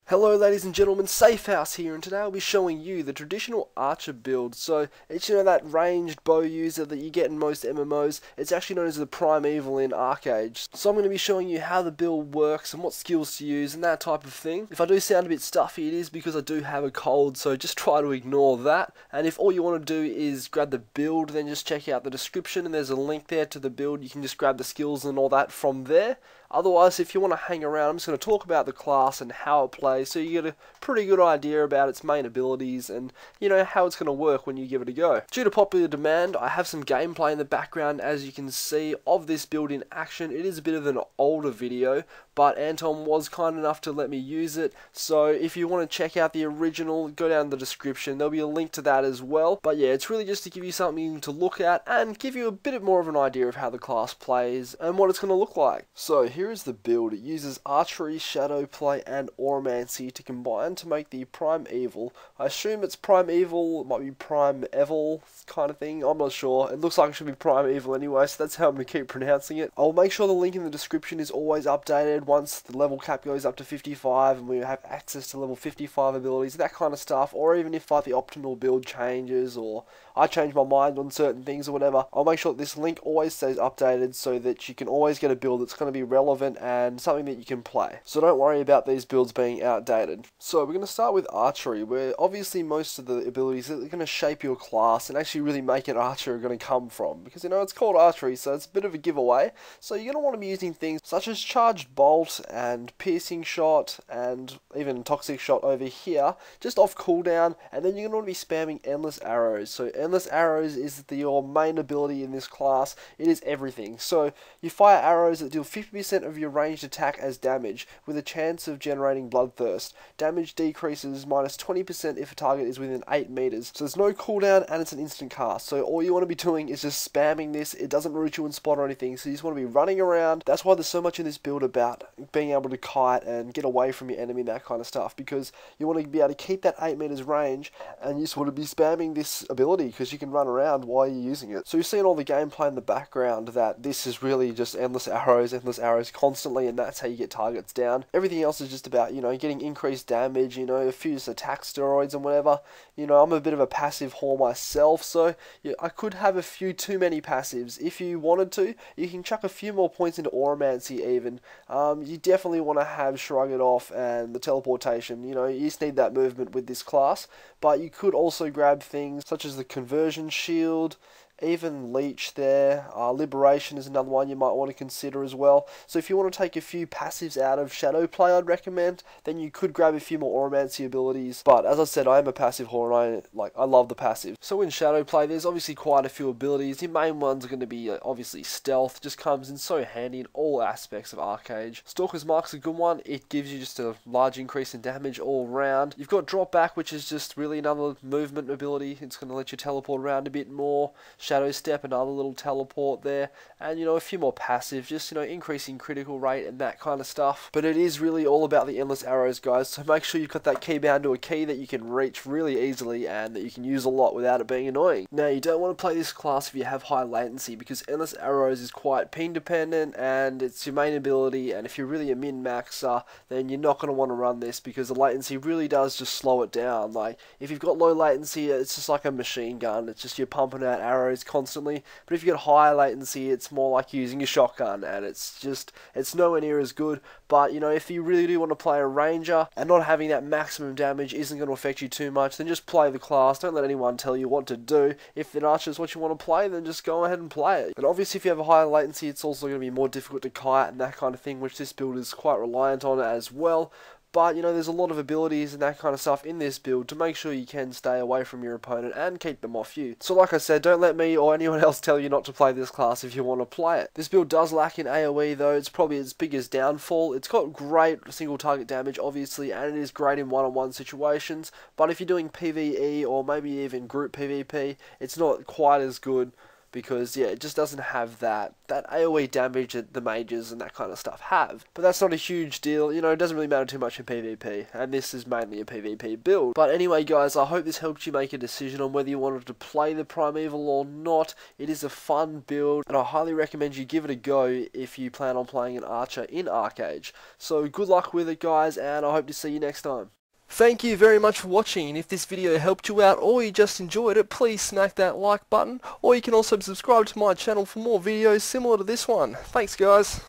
Hello ladies and gentlemen, Safehouse here, and today I'll be showing you the traditional archer build. So, it's that ranged bow user that you get in most MMOs. It's actually known as the Primeval in ArcheAge. So I'm going to be showing you how the build works and what skills to use and that type of thing. If I do sound a bit stuffy, it is because I do have a cold, so just try to ignore that. And if all you want to do is grab the build, then just check out the description and there's a link there to the build. You can just grab the skills and all that from there. Otherwise, if you want to hang around, I'm just going to talk about the class and how it plays so you get a pretty good idea about its main abilities and, how it's going to work when you give it a go. Due to popular demand, I have some gameplay in the background, as you can see, of this build in action. It is a bit of an older video, but Anton was kind enough to let me use it. So if you want to check out the original, go down in the description. There'll be a link to that as well. But yeah, it's really just to give you something to look at and give you a bit more of an idea of how the class plays and what it's going to look like. So here is the build. It uses archery, shadow play, and oromancy to combine to make the Primeval. I assume it's Primeval, it might be Primeval kind of thing, I'm not sure. It looks like it should be Primeval anyway, so that's how I'm going to keep pronouncing it. I'll make sure the link in the description is always updated once the level cap goes up to 55 and we have access to level 55 abilities, that kind of stuff, or even if like the optimal build changes or I change my mind on certain things or whatever. I'll make sure that this link always stays updated so that you can always get a build that's going to be relevant and something that you can play. So don't worry about these builds being outdated. So we're going to start with archery, where obviously most of the abilities that are going to shape your class and actually really make an archer are going to come from. Because it's called archery, so it's a bit of a giveaway. So you're going to want to be using things such as charged bolt and piercing shot and even toxic shot over here, just off cooldown, and then you're going to want to be spamming endless arrows. So endless arrows is your main ability in this class. It is everything. So you fire arrows that deal 50% of your ranged attack as damage, with a chance of generating bloodthirst. Damage decreases minus 20% if a target is within 8 meters. So there's no cooldown and it's an instant cast. So all you want to be doing is just spamming this. It doesn't root you in spot or anything, so you just want to be running around. That's why there's so much in this build about being able to kite and get away from your enemy and that kind of stuff, because you want to be able to keep that 8 meters range and you just want to be spamming this ability because you can run around while you're using it. So you're seeing all the gameplay in the background that this is really just endless arrows constantly, and that's how you get targets down. Everything else is just about, getting increased damage, a few just attack steroids and whatever. I'm a bit of a passive whore myself, so I could have a few too many passives. If you wanted to, you can chuck a few more points into oromancy even. You definitely want to have Shrug It Off and the teleportation. You just need that movement with this class, but you could also grab things such as the conversion shield, even leech there. Liberation is another one you might want to consider as well. So if you want to take a few passives out of shadow play, I'd recommend, then you could grab a few more oromancy abilities. But as I said, I am a passive whore and I love the passive. So in shadow play, there's obviously quite a few abilities. Your main ones are going to be obviously stealth. Just comes in so handy in all aspects of ArcheAge. Stalker's Mark's a good one. It gives you just a large increase in damage all round. You've got drop back, which is just really another movement ability. It's going to let you teleport around a bit more. Shadow Step, another little teleport there, and a few more passive, just increasing critical rate and that kind of stuff. But it is really all about the endless arrows, guys, so make sure you've got that key bound to a key that you can reach really easily and that you can use a lot without it being annoying. Now, you don't want to play this class if you have high latency, because endless arrows is quite ping dependent and it's your main ability, and if you're really a min-maxer, then you're not going to want to run this because the latency really does just slow it down. Like, if you've got low latency, it's just like a machine gun. It's just you're pumping out arrows constantly. But if you get high latency, it's more like using a shotgun, and it's nowhere near as good. But if you really do want to play a ranger and not having that maximum damage isn't going to affect you too much, then just play the class. Don't let anyone tell you what to do. If an archer is what you want to play, then just go ahead and play it. But obviously, if you have a higher latency, it's also going to be more difficult to kite and that kind of thing, which this build is quite reliant on as well. But, there's a lot of abilities and that kind of stuff in this build to make sure you can stay away from your opponent and keep them off you. So like I said, don't let me or anyone else tell you not to play this class if you want to play it. This build does lack in AoE though. It's probably its biggest downfall. It's got great single target damage obviously, and it is great in one-on-one situations. But if you're doing PvE or maybe even group PvP, it's not quite as good. because yeah, it just doesn't have that AoE damage that the mages and that kind of stuff have. But that's not a huge deal, you know, it doesn't really matter too much in PvP, and this is mainly a PvP build. But anyway guys, I hope this helped you make a decision on whether you wanted to play the Primeval or not. It is a fun build, and I highly recommend you give it a go if you plan on playing an archer in ArcheAge. So good luck with it guys, and I hope to see you next time. Thank you very much for watching, and if this video helped you out or you just enjoyed it, please smack that like button, or you can also subscribe to my channel for more videos similar to this one. Thanks guys.